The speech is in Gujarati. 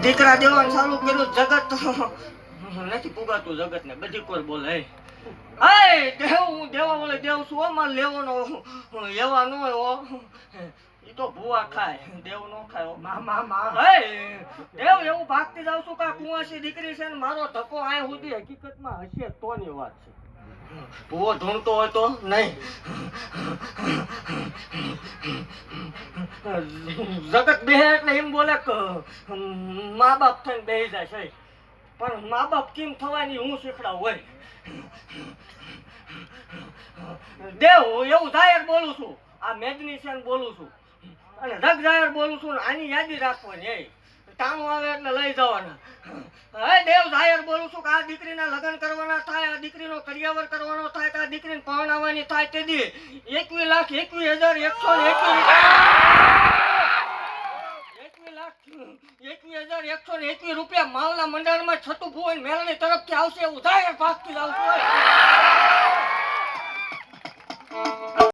દીકરા દેવાનું ચાલુ કર્યું જગત નથી પુગાતું જગત ને બધી કોર બોલે દેવ હું દેવા બોલે દેવ છું અમાર લેવાનો એવા નો હોય એ તો ભૂવા ખાય દેવ નો ખાય દેવ એવું ભાગતી જાઉં છું કે કુંવાસી દીકરી છે ને મારો ધક્કો આ સુધી હકીકતમાં હશે તો ની વાત છે ભૂવો ઢૂંઢતો હોય તો નહીં જગત બેહે એટલે એમ બોલે કે મા બાપ થઈને બેહી જાય છે પણ મા બાપ કેમ થવાની હું શીખડાવું હોય દેવ એવું જાહેર બોલું છું આ મેગ્નેશિયન બોલું છું અને રગ જાહેર બોલું છું આની યાદી રાખવાની ટાણું આવે એટલે લઈ જવાના હે દેવ જાહેર બોલું છું કે આ દીકરીના લગ્ન કરવાના થાય આ દીકરીનો કરિયાવર કરવાનો થાય કે આ દીકરીને પરણાવવાની થાય તે દી 21,21,121 રૂપિયા માલના મંડળમાં છતું ભુવન મેળાની તરફથી આવશે એવું જાહેર ભાગતી જ આવતું હોય